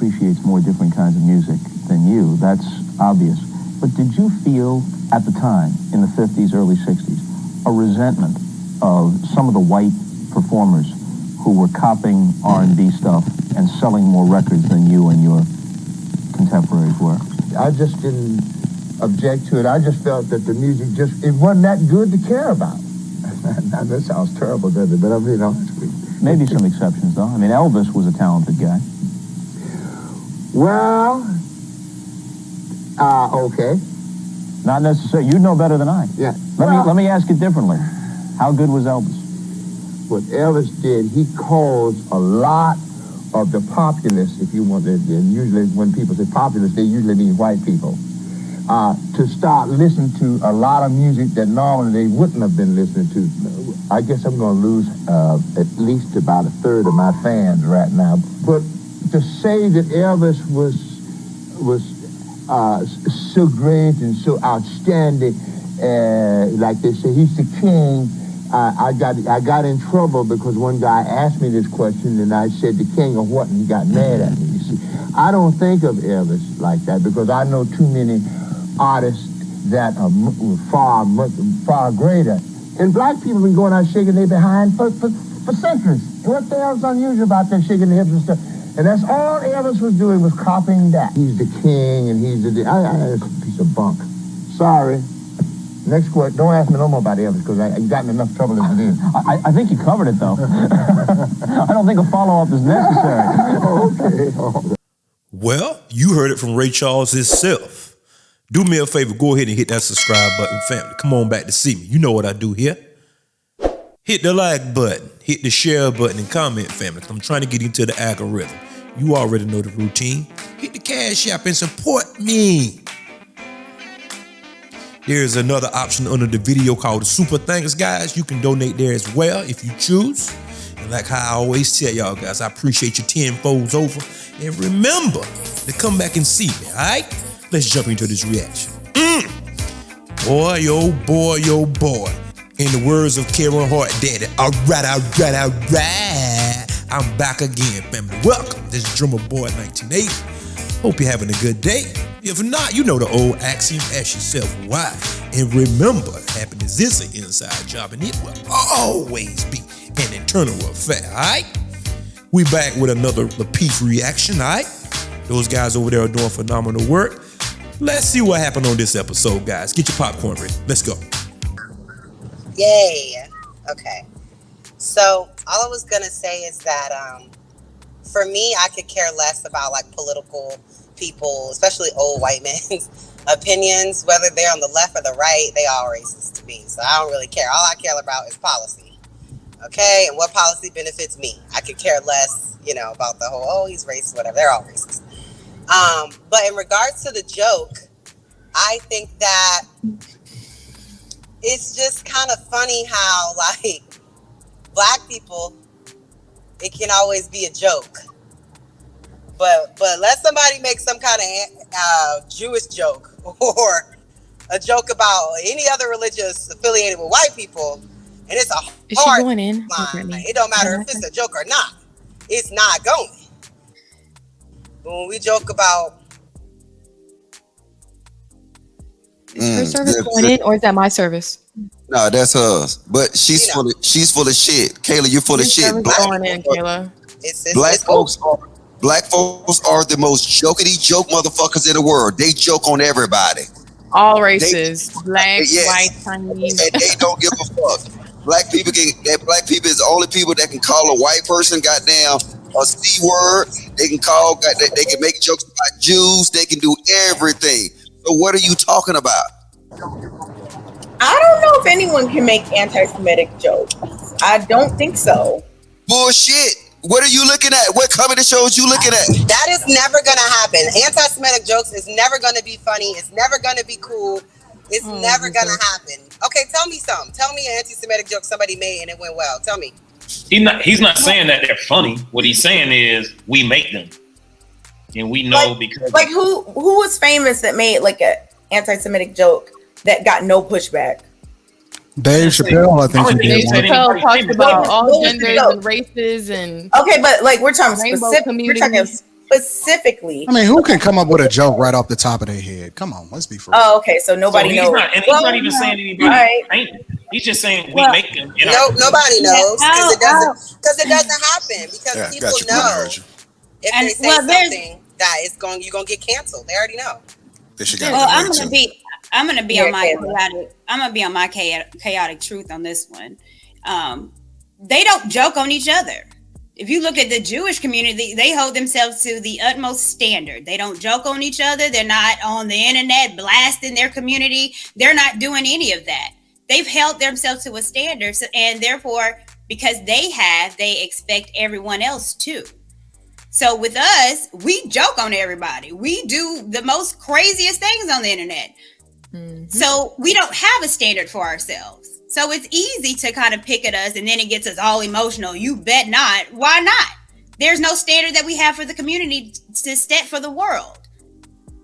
appreciates more different kinds of music than you. That's obvious. But did you feel at the time, in the 50s, early 60s, a resentment of some of the white performers who were copying R&B stuff and selling more records than you and your contemporaries were? I just didn't object to it. I just felt that the music it wasn't that good to care about. Now, that sounds terrible, doesn't it? But I'm being honest with you. Maybe some exceptions, though. I mean, Elvis was a talented guy. Well, okay. Not necessarily. You know better than I. Yeah. Let me ask it differently. How good was Elvis? What Elvis did, he caused a lot of the populace, if you want to, and usually when people say populace, they usually mean white people, to start listening to a lot of music that normally they wouldn't have been listening to. I guess I'm going to lose at least about a third of my fans right now. But to say that Elvis was so great and so outstanding, like they say, he's the king. I got in trouble because one guy asked me this question and I said the king of what, and he got mad at me. You see, I don't think of Elvis like that because I know too many artists that are far greater. And black people have been going out shaking their behind for centuries. What the hell's unusual about that shaking their hips and stuff? And that's all Elvis was doing, was copying that. He's the king and he's the... It's a piece of bunk. Sorry. Next question. Don't ask me no more about Elvis because I've gotten enough trouble as it is. I think you covered it, though. I don't think a follow-up is necessary. Okay. Well, you heard it from Ray Charles himself. Do me a favor, go ahead and hit that subscribe button, family. Come on back to see me. You know what I do here. Hit the like button, hit the share button, and comment, family. I'm trying to get into the algorithm. You already know the routine. Hit the Cash App and support me. There's another option under the video called Super Thanks, guys. You can donate there as well if you choose. And like how I always tell y'all guys, I appreciate you tenfolds over. And remember to come back and see me, all right? Let's jump into this reaction. Boy, oh boy, oh boy. In the words of Karen Hart Daddy, all right. I'm back again, family. Welcome. This is Drummer Boy 1980. Hope you're having a good day. If not, you know the old axiom, ask yourself why. And remember, happiness is an inside job and it will always be an internal affair, all right? We back with another Peace reaction, all right? Those guys over there are doing phenomenal work. Let's see what happened on this episode, guys. Get your popcorn ready. Let's go. Yay. Okay. So all I was going to say is that for me, I could care less about like political people, especially old white men's opinions, whether they're on the left or the right, they all racist to me. So I don't really care. All I care about is policy. Okay. And what policy benefits me. I could care less, about the whole, oh, he's racist, whatever. They're all racist. But in regards to the joke, I think that it's just kind of funny how, like, black people, it can always be a joke. But let somebody make some kind of Jewish joke or a joke about any other religious affiliated with white people, and it's a hard line. It don't matter if it's a joke or not. It's not going. But when we joke about... Is her service going in, or is that my service? No, that's hers. But she's full of shit. Kayla, you're full of shit. Black folks are the most jokety joke motherfuckers in the world. They joke on everybody. All races, black, white, Chinese, and they don't give a fuck. Black people is the only people that can call a white person goddamn a C word. They can they can make jokes about Jews. They can do everything. So what are you talking about? I don't know if anyone can make anti-Semitic jokes. I don't think so. Bullshit. What are you looking at? What comedy shows you looking at? That is never going to happen. Anti-Semitic jokes is never going to be funny. It's never going to be cool. It's never going to happen. Okay, tell me something. Tell me an anti-Semitic joke somebody made and it went well. Tell me. He's not saying that they're funny. What he's saying is we make them. And we know because... Like who was famous that made like an anti-Semitic joke that got no pushback? Dave Chappelle, I think. Dave Chappelle talked about all genders and races and... Okay, but like we're talking specific specifically. I mean, who can come up with a joke right off the top of their head? Come on, let's be for real. Oh, okay, so nobody knows. He's not even saying anybody. He's just saying we make them. Nobody knows because it doesn't happen because people know if they say something that you're gonna get canceled. They already know. I'm gonna be on my chaotic truth on this one. They don't joke on each other. If you look at the Jewish community, they hold themselves to the utmost standard. They don't joke on each other. They're not on the internet blasting their community. They're not doing any of that. They've held themselves to a standard, and therefore, because they expect everyone else to. So with us, we joke on everybody. We do the most craziest things on the internet. Mm-hmm. So we don't have a standard for ourselves. So it's easy to kind of pick at us, and then it gets us all emotional. You bet not. Why not? There's no standard that we have for the community to set for the world.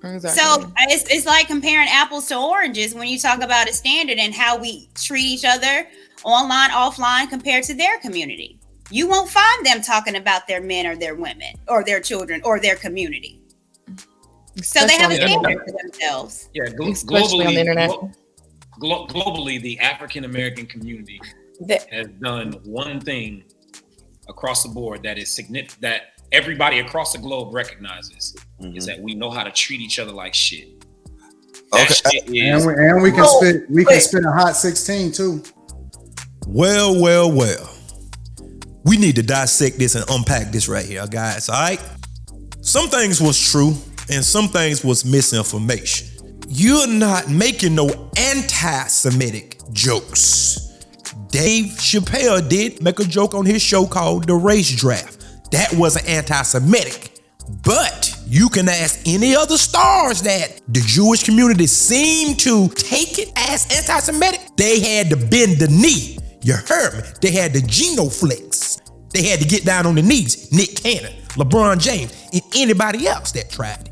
Exactly. So it's like comparing apples to oranges when you talk about a standard and how we treat each other online, offline, compared to their community. You won't find them talking about their men or their women or their children or their community. So they have a standard for themselves. Yeah, especially on the internet. Globally, the African American community has done one thing across the board that is significant, that everybody across the globe recognizes, is that we know how to treat each other like shit. And we can spit a hot 16 too. Well. We need to dissect this and unpack this right here, guys. All right. Some things was true and some things was misinformation. You're not making no anti-Semitic jokes. Dave Chappelle did make a joke on his show called The Race Draft. That wasn't anti-Semitic. But you can ask any other stars that the Jewish community seemed to take it as anti-Semitic. They had to bend the knee. You heard me. They had to genuflex. They had to get down on the knees. Nick Cannon, LeBron James, and anybody else that tried it.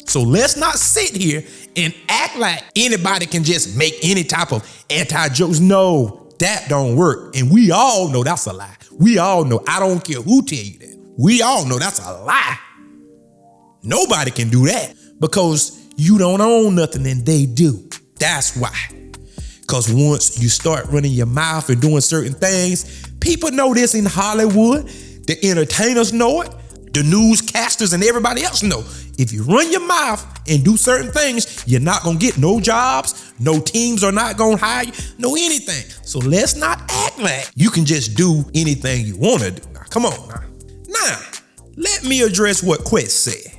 So let's not sit here and act like anybody can just make any type of anti-jokes. No, that don't work. And we all know that's a lie. We all know. I don't care who tell you that. We all know that's a lie. Nobody can do that because you don't own nothing and they do. That's why. Because once you start running your mouth and doing certain things, people know this in Hollywood. The entertainers know it. The newscasters and everybody else know. If you run your mouth and do certain things, you're not going to get no jobs. No teams are not going to hire you. No anything. So let's not act like you can just do anything you want to do. Now, come on now. Now, let me address what Quest said.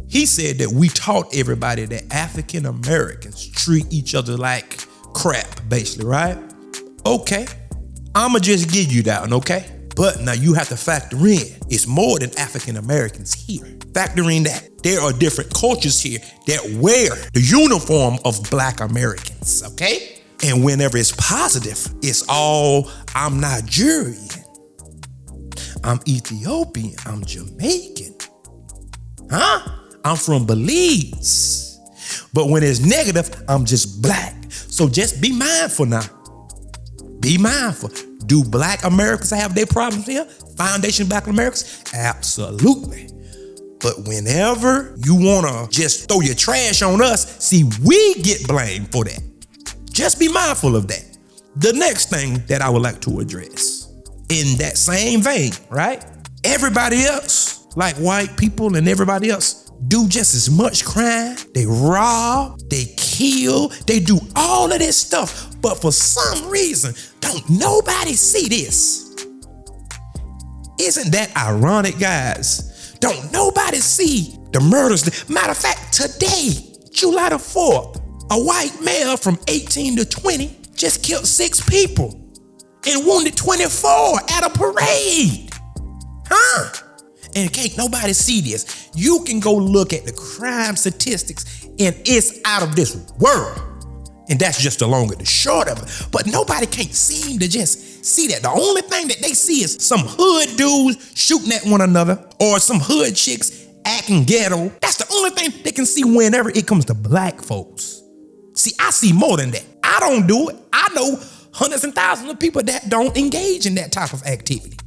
He said that we taught everybody that African Americans treat each other like crap, basically, right? Okay. I'ma just give you that one, okay? But now you have to factor in, it's more than African Americans here. Factor in that there are different cultures here that wear the uniform of Black Americans, okay? And whenever it's positive, it's all, I'm Nigerian, I'm Ethiopian, I'm Jamaican, I'm from Belize. But when it's negative, I'm just Black. So just be mindful now. Be mindful. Do Black Americans have their problems here? Foundation Black Americans? Absolutely. But whenever you want to just throw your trash on us, see, we get blamed for that. Just be mindful of that. The next thing that I would like to address, in that same vein, right? Everybody else, like white people and everybody else, do just as much crime. They rob, they kill, they do all of this stuff. But for some reason, don't nobody see this. Isn't that ironic, guys? Don't nobody see the murders. Matter of fact, today, July the 4th, a white male from 18 to 20 just killed 6 people and wounded 24 at a parade. And can't nobody see this. You can go look at the crime statistics and it's out of this world. And that's just the long and the short of it. But nobody can't seem to just see that. The only thing that they see is some hood dudes shooting at one another or some hood chicks acting ghetto. That's the only thing they can see whenever it comes to Black folks. See, I see more than that. I don't do it. I know hundreds and thousands of people that don't engage in that type of activity.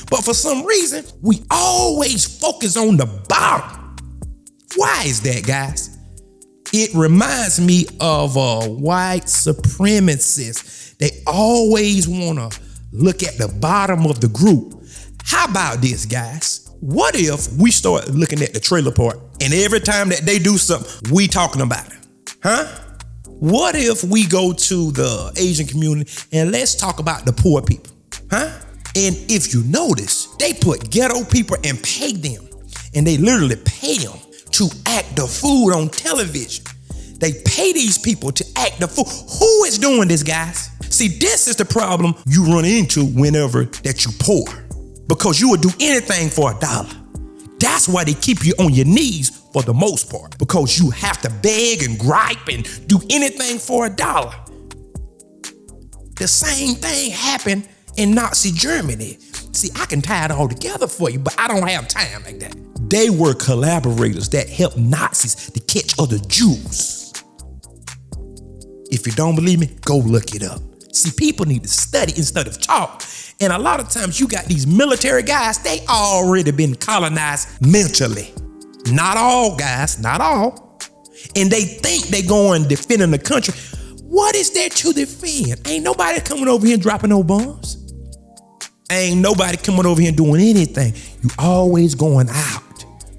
But for some reason, we always focus on the bottom. Why is that, guys? It reminds me of white supremacists. They always want to look at the bottom of the group. How about this, guys? What if we start looking at the trailer park and every time that they do something, we talking about it? Huh? What if we go to the Asian community and let's talk about the poor people? Huh? And if you notice, they put ghetto people and pay them. And they literally pay them to act the fool on television. They pay these people to act the fool. Who is doing this, guys? See, this is the problem you run into whenever that you poor. Because you would do anything for $1. That's why they keep you on your knees for the most part. Because you have to beg and gripe and do anything for $1. The same thing happened in Nazi Germany. See, I can tie it all together for you, but I don't have time like that. They were collaborators that helped Nazis to catch other Jews. If you don't believe me, go look it up. See, people need to study instead of talk. And a lot of times you got these military guys, they already been colonized mentally. Not all, guys, not all. And they think they going defending the country. What is there to defend? Ain't nobody coming over here and dropping no bombs. Ain't nobody coming over here and doing anything. You always going out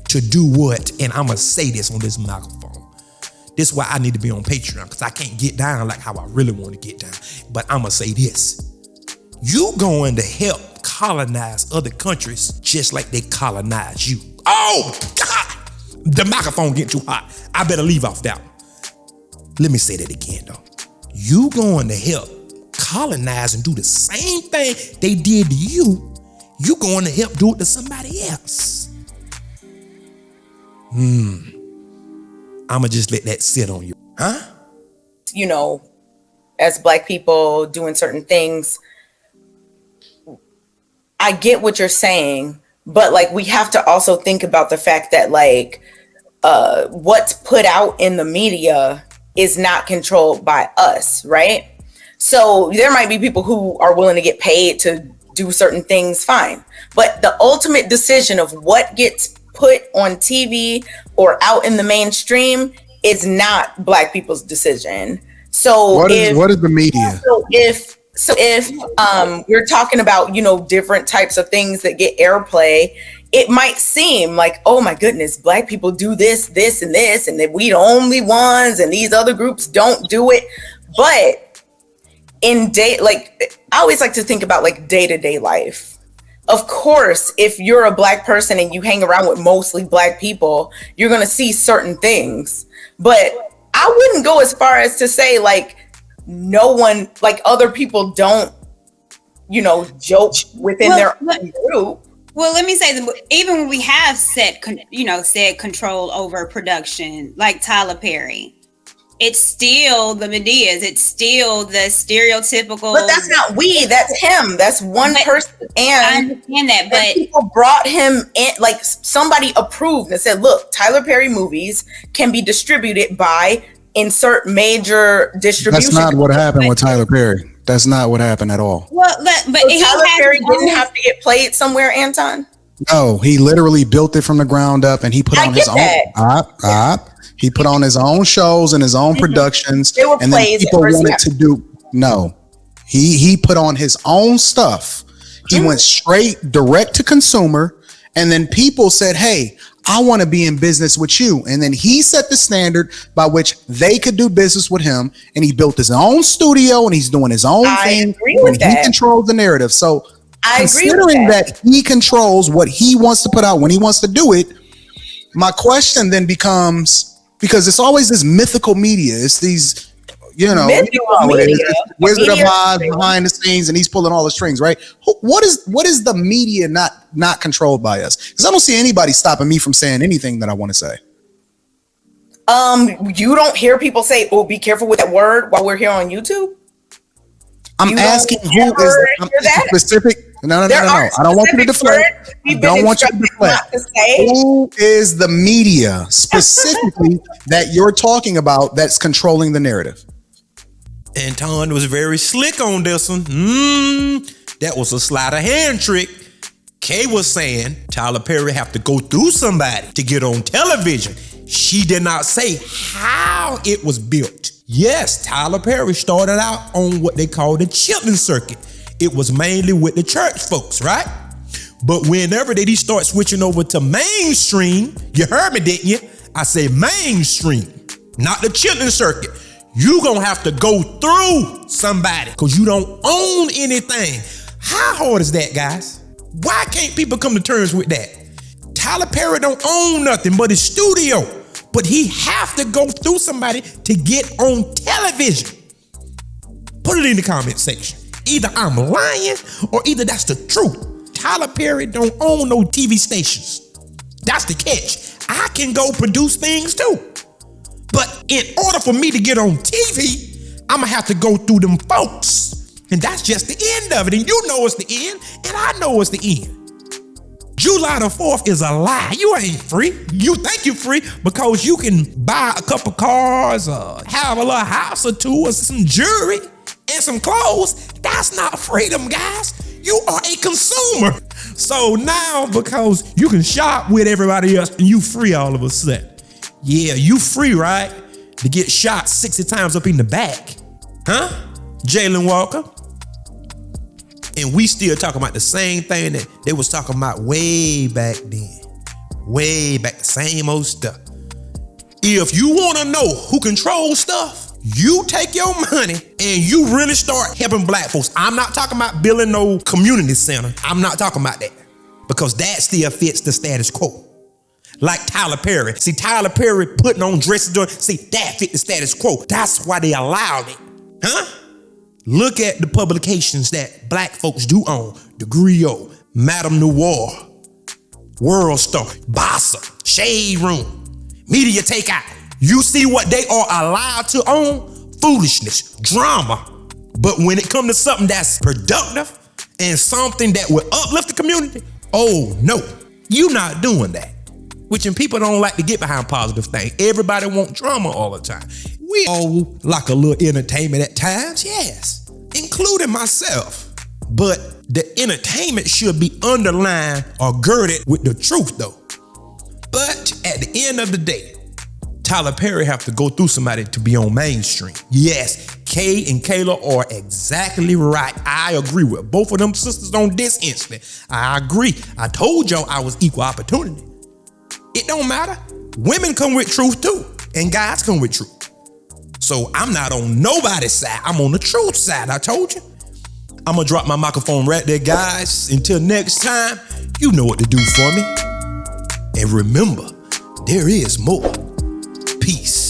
to do what? And I'm going to say this on this microphone. This is why I need to be on Patreon, because I can't get down like how I really want to get down. But I'm going to say this. You going to help colonize other countries just like they colonize you. Oh, God! The microphone getting too hot. I better leave off that one. Let me say that again, though. You going to help colonize and do the same thing they did to you. You going to help do it to somebody else. I'ma just let that sit on you. Huh? You know, as Black people doing certain things, I get what you're saying, but like we have to also think about the fact that like what's put out in the media is not controlled by us, right? So there might be people who are willing to get paid to do certain things, fine. But the ultimate decision of what gets put on TV or out in the mainstream is not Black people's decision. So what is the media? So if we're talking about, you know, different types of things that get airplay, it might seem like, oh my goodness, Black people do this, this, and this, and that we the only ones, and these other groups don't do it. But I always like to think about like day-to-day life. Of course, if you're a Black person and you hang around with mostly Black people, you're going to see certain things. But I wouldn't go as far as to say like no one, like other people don't, you know, joke within their own group. Well, let me say that even when we have said control over production, like Tyler Perry, it's still the Medeas. It's still the stereotypical. But that's not we. That's him. That's one person. And I understand that, but people brought him in. Like somebody approved and said, "Look, Tyler Perry movies can be distributed by insert major distribution." That's not what happened with Tyler Perry. That's not what happened at all. Well, but so Tyler Perry didn't have to get played somewhere, Anton. No, he literally built it from the ground up, and he put on his own. He put on his own shows and his own productions, and then people wanted to do. No, he put on his own stuff. He went straight direct to consumer, and then people said, "Hey, I want to be in business with you." And then he set the standard by which they could do business with him, and he built his own studio, and he's doing his own thing. And he controls the narrative. So, considering that he controls what he wants to put out when he wants to do it, my question then becomes. Because it's always this mythical media. It's these, Wizard of Oz behind the scenes, and he's pulling all the strings, right? What is the media not controlled by us? Because I don't see anybody stopping me from saying anything that I want to say. You don't hear people say, "Oh, be careful with that word" while we're here on YouTube. I'm asking who is specific. No. I don't want you to deflect. Who is the media specifically that you're talking about that's controlling the narrative? Anton was very slick on this one. That was a sleight of hand trick. Kay was saying Tyler Perry have to go through somebody to get on television. She did not say how it was built. Yes, Tyler Perry started out on what they call the Chitlin circuit. It was mainly with the church folks, right? But whenever did he start switching over to mainstream, you heard me, didn't you? I say mainstream, not the Chitlin circuit. You gonna have to go through somebody because you don't own anything. How hard is that, guys? Why can't people come to terms with that? Tyler Perry don't own nothing but his studio, but he have to go through somebody to get on television. Put it in the comment section. Either I'm lying or either that's the truth. Tyler Perry don't own no TV stations. That's the catch. I can go produce things too. But in order for me to get on TV, I'm gonna have to go through them folks. And that's just the end of it. And you know it's the end, and I know it's the end. July the 4th is a lie. You ain't free. You think you're free because you can buy a couple cars, have a little house or two, or some jewelry and some clothes. That's not freedom, guys. You are a consumer. So now, because you can shop with everybody else and you free all of a sudden. Yeah, you free, right? To get shot 60 times up in the back. Huh? Jalen Walker. And we still talking about the same thing that they was talking about way back then. Way back, the same old stuff. If you want to know who controls stuff, you take your money and you really start helping black folks. I'm not talking about building no community center. I'm not talking about that. Because that still fits the status quo. Like Tyler Perry. See, Tyler Perry putting on dresses doing, see, that fit the status quo. That's why they allowed it. Huh? Look at the publications that black folks do own. The Griot, Madame Noir, World Star, Bossa, Shade Room, Media Takeout. You see what they are allowed to own? Foolishness, drama. But when it comes to something that's productive and something that will uplift the community, oh no, you're not doing that. Which people don't like to get behind positive things. Everybody want drama all the time. We all like a little entertainment at times, yes, including myself. But the entertainment should be underlined or girded with the truth though. But at the end of the day, Tyler Perry have to go through somebody to be on mainstream. Yes, Kay and Kayla are exactly right. I agree with both of them sisters on this instant. I agree. I told y'all I was equal opportunity. It don't matter. Women come with truth too, and guys come with truth. So I'm not on nobody's side. I'm on the truth side. I told you. I'm gonna drop my microphone right there, guys. Until next time, you know what to do for me. And remember, there is more. Peace.